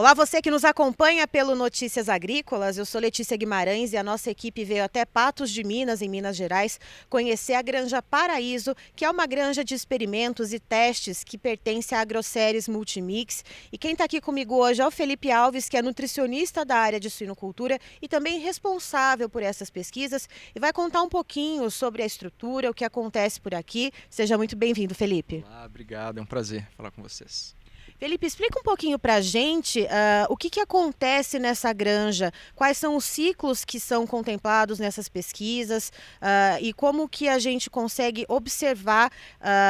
Olá, você que nos acompanha pelo Notícias Agrícolas. Eu sou Letícia Guimarães e a nossa equipe veio até Patos de Minas, em Minas Gerais, conhecer a Granja Paraíso, que é uma granja de experimentos e testes que pertence à Agroceres Multimix. E quem está aqui comigo hoje é o Felipe Alves, que é nutricionista da área de suinocultura e também responsável por essas pesquisas, e vai contar um pouquinho sobre a estrutura, o que acontece por aqui. Seja muito bem-vindo, Felipe. Olá, obrigado. É um prazer falar com vocês. Felipe, explica um pouquinho para a gente o que acontece nessa granja, quais são os ciclos que são contemplados nessas pesquisas e como que a gente consegue observar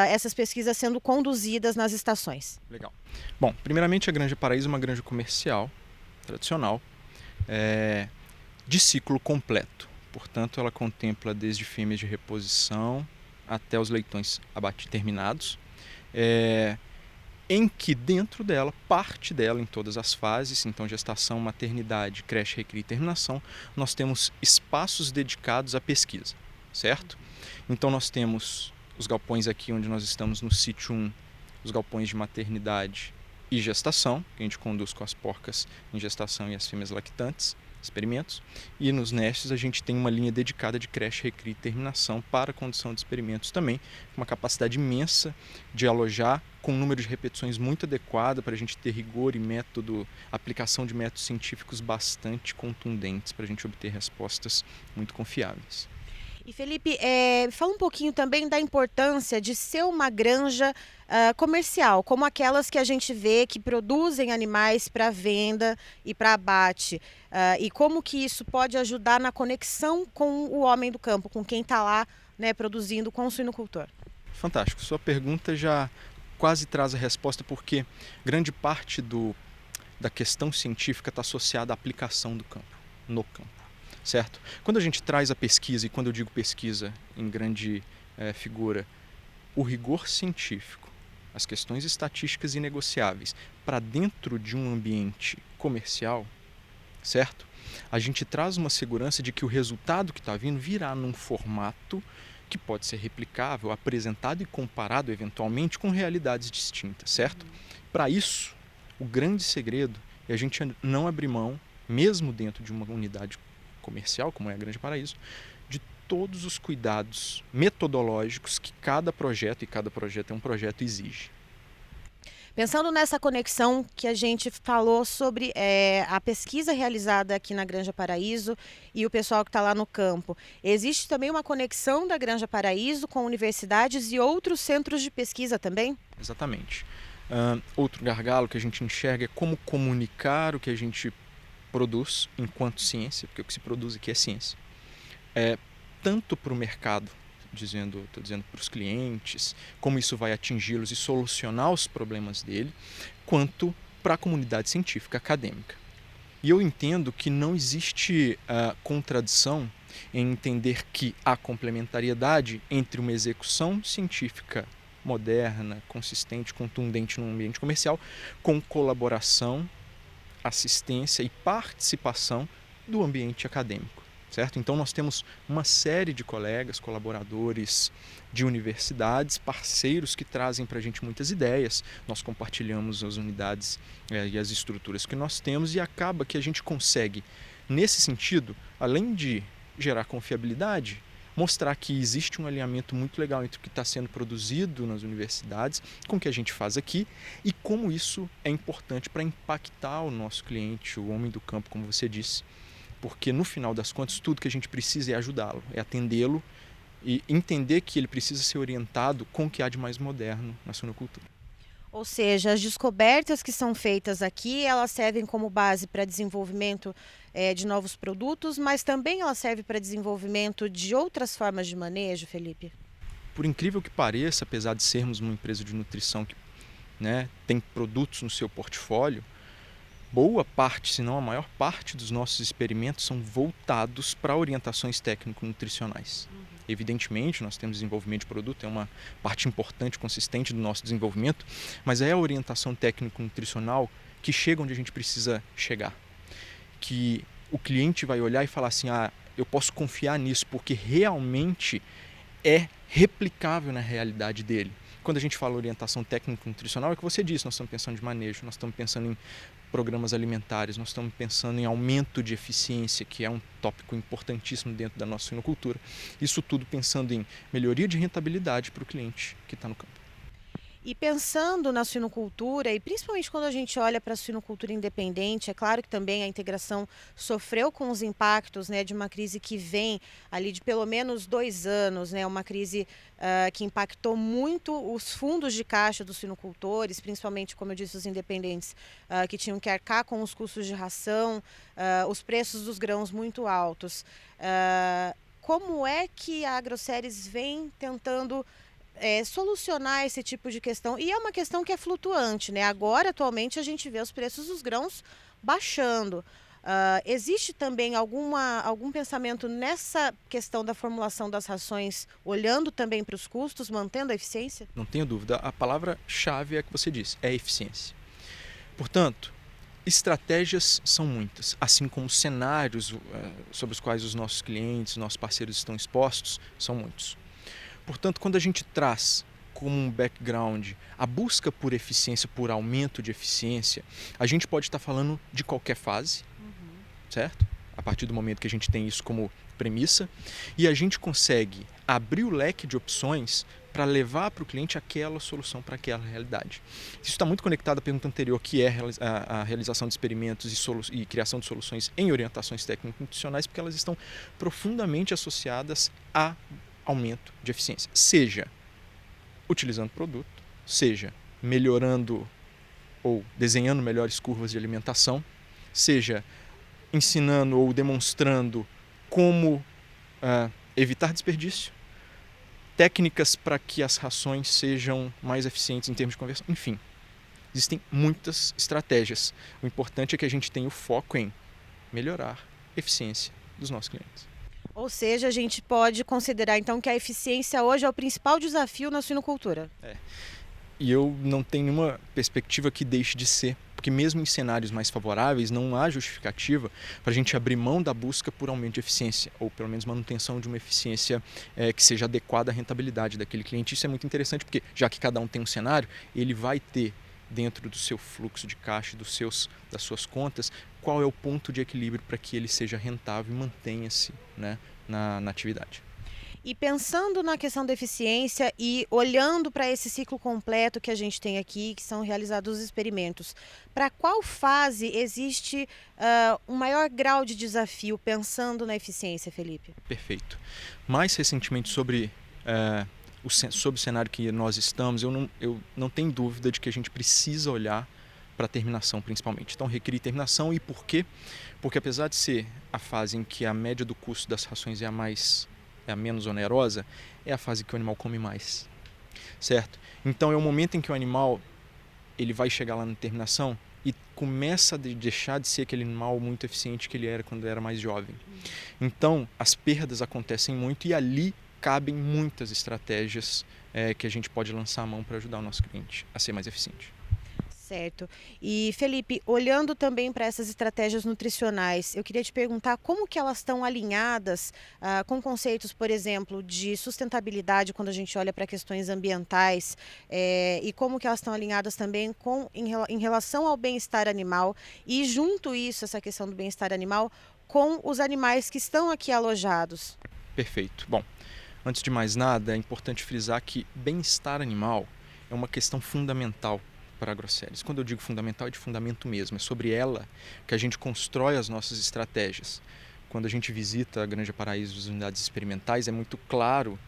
essas pesquisas sendo conduzidas nas estações. Legal. Bom, primeiramente a Granja Paraíso é uma granja comercial, tradicional, de ciclo completo. Portanto, ela contempla desde fêmeas de reposição até os leitões terminados. Em que dentro dela, parte dela em todas as fases, então gestação, maternidade, creche, recria e terminação, nós temos espaços dedicados à pesquisa, certo? Então nós temos os galpões aqui onde nós estamos no sítio 1, os galpões de maternidade e gestação, que a gente conduz com as porcas em gestação e as fêmeas lactantes, experimentos, e nos nestes a gente tem uma linha dedicada de creche, recria e terminação para a condução de experimentos também, com uma capacidade imensa de alojar, com um número de repetições muito adequado para a gente ter rigor e aplicação de métodos científicos bastante contundentes para a gente obter respostas muito confiáveis. E Felipe, fala um pouquinho também da importância de ser uma granja comercial, como aquelas que a gente vê que produzem animais para venda e para abate, e como que isso pode ajudar na conexão com o homem do campo, com quem está lá, né, produzindo com o suinocultor. Fantástico, sua pergunta já quase traz a resposta, porque grande parte da questão científica está associada à aplicação do campo, no campo. Certo? Quando a gente traz a pesquisa, e quando eu digo pesquisa em grande figura, o rigor científico, as questões estatísticas inegociáveis, para dentro de um ambiente comercial, certo? A gente traz uma segurança de que o resultado que está vindo virá num formato que pode ser replicável, apresentado e comparado eventualmente com realidades distintas, certo? Para isso, o grande segredo é a gente não abrir mão, mesmo dentro de uma unidade comercial, como é a Granja Paraíso, de todos os cuidados metodológicos que cada projeto, e cada projeto é um projeto, exige. Pensando nessa conexão que a gente falou sobre a pesquisa realizada aqui na Granja Paraíso e o pessoal que está lá no campo, existe também uma conexão da Granja Paraíso com universidades e outros centros de pesquisa também? Exatamente. Outro gargalo que a gente enxerga é como comunicar o que a gente produz enquanto ciência, porque o que se produz aqui é ciência, tanto para o mercado, estou dizendo para os clientes, como isso vai atingi-los e solucionar os problemas dele, quanto para a comunidade científica acadêmica. E eu entendo que não existe contradição em entender que há complementariedade entre uma execução científica moderna, consistente, contundente num ambiente comercial, com colaboração, assistência e participação do ambiente acadêmico, certo? Então nós temos uma série de colegas, colaboradores de universidades, parceiros que trazem para a gente muitas ideias, nós compartilhamos as unidades e as estruturas que nós temos, e acaba que a gente consegue, nesse sentido, além de gerar confiabilidade, mostrar que existe um alinhamento muito legal entre o que está sendo produzido nas universidades com o que a gente faz aqui e como isso é importante para impactar o nosso cliente, o homem do campo, como você disse, porque no final das contas tudo que a gente precisa é ajudá-lo, é atendê-lo e entender que ele precisa ser orientado com o que há de mais moderno na suinocultura. Ou seja, as descobertas que são feitas aqui, elas servem como base para desenvolvimento de novos produtos, mas também elas servem para desenvolvimento de outras formas de manejo, Felipe? Por incrível que pareça, apesar de sermos uma empresa de nutrição que tem produtos no seu portfólio, boa parte, se não a maior parte dos nossos experimentos são voltados para orientações técnico-nutricionais. Evidentemente, nós temos desenvolvimento de produto, é uma parte importante, consistente do nosso desenvolvimento, mas é a orientação técnico-nutricional que chega onde a gente precisa chegar. Que o cliente vai olhar e falar assim, eu posso confiar nisso, porque realmente é replicável na realidade dele. Quando a gente fala orientação técnico-nutricional, é o que você disse, nós estamos pensando em manejo, nós estamos pensando em programas alimentares, nós estamos pensando em aumento de eficiência, que é um tópico importantíssimo dentro da nossa suinocultura. Isso tudo pensando em melhoria de rentabilidade para o cliente que está no campo. E pensando na suinocultura, e principalmente quando a gente olha para a suinocultura independente, é claro que também a integração sofreu com os impactos, né, de uma crise que vem ali de pelo menos 2 anos, né, uma crise que impactou muito os fundos de caixa dos suinocultores, principalmente, como eu disse, os independentes que tinham que arcar com os custos de ração, os preços dos grãos muito altos. Como é que a Agroceres vem tentando solucionar esse tipo de questão? E é uma questão que é flutuante, né? Agora, atualmente, a gente vê os preços dos grãos baixando. Existe também algum pensamento nessa questão da formulação das rações, olhando também para os custos, mantendo a eficiência? Não tenho dúvida, a palavra-chave é a que você disse, é eficiência. Portanto, estratégias são muitas, assim como cenários sobre os quais os nossos clientes, nossos parceiros estão expostos, são muitos. Portanto, quando a gente traz como um background a busca por eficiência, por aumento de eficiência, a gente pode estar falando de qualquer fase, certo? A partir do momento que a gente tem isso como premissa, e a gente consegue abrir o leque de opções para levar para o cliente aquela solução para aquela realidade. Isso está muito conectado à pergunta anterior, que é a realização de experimentos e criação de soluções em orientações técnico-nutricionais, porque elas estão profundamente associadas a aumento de eficiência, seja utilizando produto, seja melhorando ou desenhando melhores curvas de alimentação, seja ensinando ou demonstrando como evitar desperdício, técnicas para que as rações sejam mais eficientes em termos de conversão, enfim, existem muitas estratégias. O importante é que a gente tenha o foco em melhorar a eficiência dos nossos clientes. Ou seja, a gente pode considerar então que a eficiência hoje é o principal desafio na suinocultura. E eu não tenho nenhuma perspectiva que deixe de ser, porque mesmo em cenários mais favoráveis não há justificativa para a gente abrir mão da busca por aumento de eficiência, ou pelo menos manutenção de uma eficiência que seja adequada à rentabilidade daquele cliente. Isso é muito interessante porque, já que cada um tem um cenário, ele vai ter dentro do seu fluxo de caixa, das suas contas, qual é o ponto de equilíbrio para que ele seja rentável e mantenha-se, né, na atividade. E pensando na questão da eficiência e olhando para esse ciclo completo que a gente tem aqui, que são realizados os experimentos, para qual fase existe um maior grau de desafio pensando na eficiência, Felipe? Perfeito. Mais recentemente sobre o cenário que nós estamos, eu não tenho dúvida de que a gente precisa olhar para a terminação principalmente. Então, requerir terminação. E por quê? Porque apesar de ser a fase em que a média do custo das rações é a menos onerosa, é a fase que o animal come mais, certo? Então, é o momento em que o animal ele vai chegar lá na terminação e começa a deixar de ser aquele animal muito eficiente que ele era quando era mais jovem. Então, as perdas acontecem muito e ali cabem muitas estratégias que a gente pode lançar a mão para ajudar o nosso cliente a ser mais eficiente. Certo. E Felipe, olhando também para essas estratégias nutricionais, eu queria te perguntar como que elas estão alinhadas com conceitos, por exemplo, de sustentabilidade quando a gente olha para questões ambientais e como que elas estão alinhadas também em relação ao bem-estar animal e junto isso, essa questão do bem-estar animal, com os animais que estão aqui alojados. Perfeito. Bom, antes de mais nada, é importante frisar que bem-estar animal é uma questão fundamental para a Agroceres. Quando eu digo fundamental, é de fundamento mesmo. É sobre ela que a gente constrói as nossas estratégias. Quando a gente visita a Granja Paraíso, as unidades experimentais, é muito claro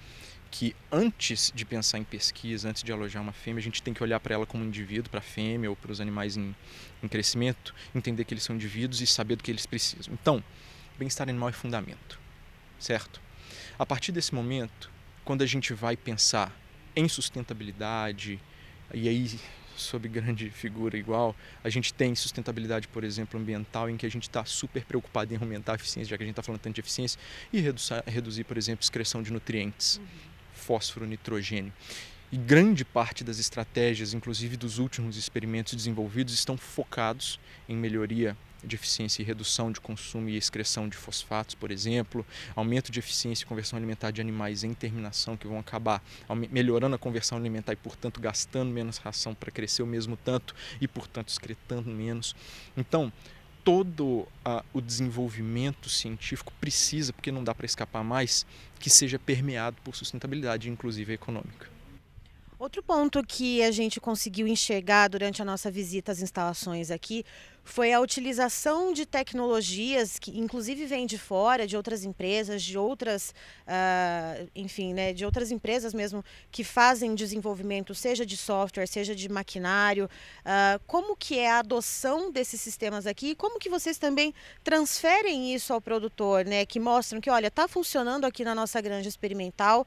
que antes de pensar em pesquisa, antes de alojar uma fêmea, a gente tem que olhar para ela como um indivíduo, para a fêmea ou para os animais em crescimento, entender que eles são indivíduos e saber do que eles precisam. Então, bem-estar animal é fundamento, certo? A partir desse momento, quando a gente vai pensar em sustentabilidade, e aí sob grande figura igual, a gente tem sustentabilidade, por exemplo, ambiental, em que a gente está super preocupado em aumentar a eficiência, já que a gente está falando tanto de eficiência, e reduzir, por exemplo, excreção de nutrientes, fósforo, nitrogênio. E grande parte das estratégias, inclusive dos últimos experimentos desenvolvidos, estão focados em melhoria de eficiência e redução de consumo e excreção de fosfatos, por exemplo, aumento de eficiência e conversão alimentar de animais em terminação, que vão acabar melhorando a conversão alimentar e, portanto, gastando menos ração para crescer o mesmo tanto e, portanto, excretando menos. Então, todo o desenvolvimento científico precisa, porque não dá para escapar mais, que seja permeado por sustentabilidade, inclusive econômica. Outro ponto que a gente conseguiu enxergar durante a nossa visita às instalações aqui foi a utilização de tecnologias que inclusive vêm de fora, de outras empresas, de outras, enfim, né, de outras empresas mesmo que fazem desenvolvimento, seja de software, seja de maquinário. Como que é a adoção desses sistemas aqui e como que vocês também transferem isso ao produtor, né, que mostram que, olha, está funcionando aqui na nossa granja experimental.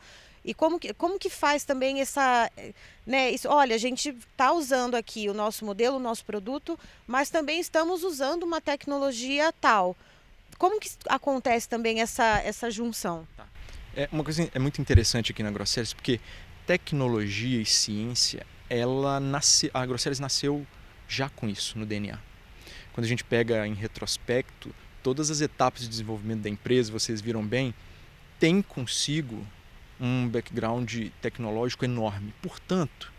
E como que faz também essa, né, isso, olha, a gente está usando aqui o nosso modelo, o nosso produto, mas também estamos usando uma tecnologia tal. Como que acontece também essa junção? Uma coisa muito interessante aqui na Agroceres, porque tecnologia e ciência, a Agroceres nasceu já com isso no DNA. Quando a gente pega em retrospecto, todas as etapas de desenvolvimento da empresa, vocês viram bem, tem consigo um background tecnológico enorme. Portanto,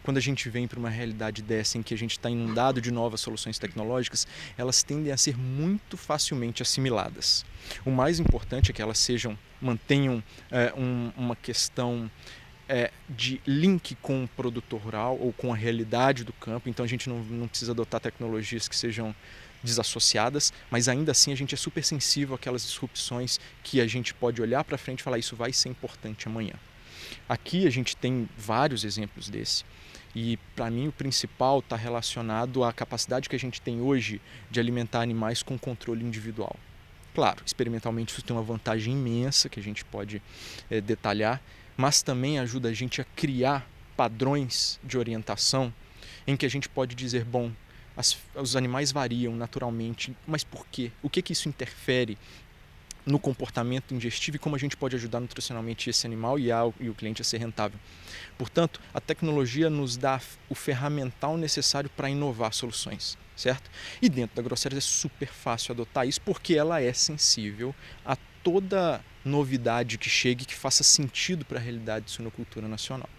quando a gente vem para uma realidade dessa em que a gente está inundado de novas soluções tecnológicas, elas tendem a ser muito facilmente assimiladas. O mais importante é que elas mantenham uma questão de link com o produtor rural ou com a realidade do campo. Então a gente não precisa adotar tecnologias que sejam desassociadas, mas ainda assim a gente é super sensível àquelas disrupções que a gente pode olhar para frente e falar isso vai ser importante amanhã. Aqui a gente tem vários exemplos desse e para mim o principal está relacionado à capacidade que a gente tem hoje de alimentar animais com controle individual. Claro, experimentalmente isso tem uma vantagem imensa que a gente pode detalhar, mas também ajuda a gente a criar padrões de orientação em que a gente pode dizer, bom, os animais variam naturalmente, mas por quê? O que isso interfere no comportamento ingestivo e como a gente pode ajudar nutricionalmente esse animal e o cliente a ser rentável. Portanto, a tecnologia nos dá o ferramental necessário para inovar soluções, certo? E dentro da Agroceres é super fácil adotar isso porque ela é sensível a toda novidade que chegue que faça sentido para a realidade de suinocultura nacional.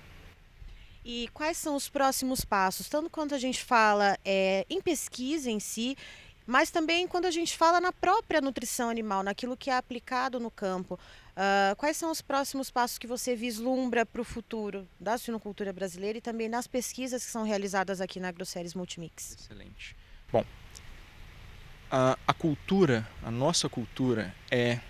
E quais são os próximos passos, tanto quando a gente fala em pesquisa em si, mas também quando a gente fala na própria nutrição animal, naquilo que é aplicado no campo. Quais são os próximos passos que você vislumbra para o futuro da suinocultura brasileira e também nas pesquisas que são realizadas aqui na Agroceres Multimix? Excelente. Bom, a nossa cultura é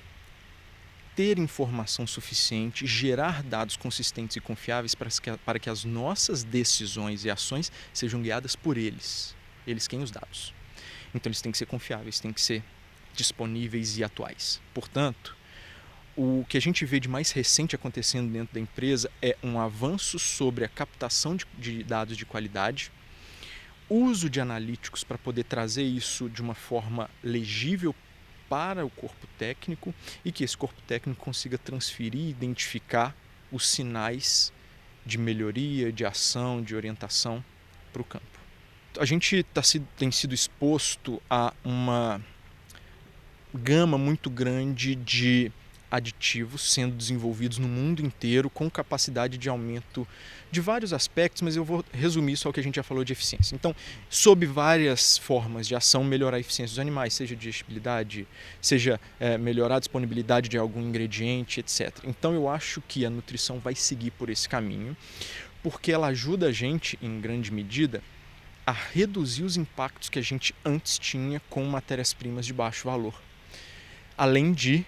ter informação suficiente, gerar dados consistentes e confiáveis para que as nossas decisões e ações sejam guiadas por eles quem os dados. Então eles têm que ser confiáveis, têm que ser disponíveis e atuais. Portanto, o que a gente vê de mais recente acontecendo dentro da empresa é um avanço sobre a captação de dados de qualidade, uso de analíticos para poder trazer isso de uma forma legível para o corpo técnico e que esse corpo técnico consiga transferir e identificar os sinais de melhoria, de ação, de orientação para o campo. A gente tem sido exposto a uma gama muito grande de aditivos sendo desenvolvidos no mundo inteiro com capacidade de aumento de vários aspectos, mas eu vou resumir isso ao que a gente já falou de eficiência. Então, sob várias formas de ação, melhorar a eficiência dos animais, seja digestibilidade, seja melhorar a disponibilidade de algum ingrediente, etc. Então, eu acho que a nutrição vai seguir por esse caminho, porque ela ajuda a gente, em grande medida, a reduzir os impactos que a gente antes tinha com matérias-primas de baixo valor. Além de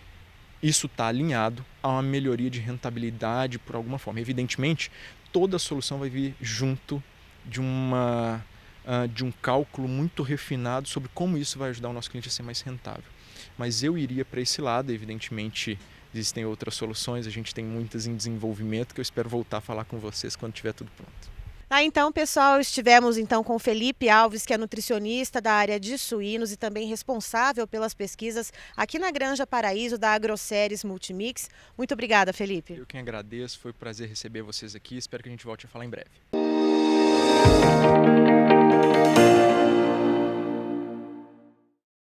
isso está alinhado a uma melhoria de rentabilidade por alguma forma. Evidentemente, toda a solução vai vir junto de um cálculo muito refinado sobre como isso vai ajudar o nosso cliente a ser mais rentável. Mas eu iria para esse lado, evidentemente existem outras soluções, a gente tem muitas em desenvolvimento que eu espero voltar a falar com vocês quando tiver tudo pronto. Então, pessoal, estivemos então com Felipe Alves, que é nutricionista da área de suínos e também responsável pelas pesquisas aqui na Granja Paraíso da Agroceres Multimix. Muito obrigada, Felipe. Eu quem agradeço, foi um prazer receber vocês aqui, espero que a gente volte a falar em breve.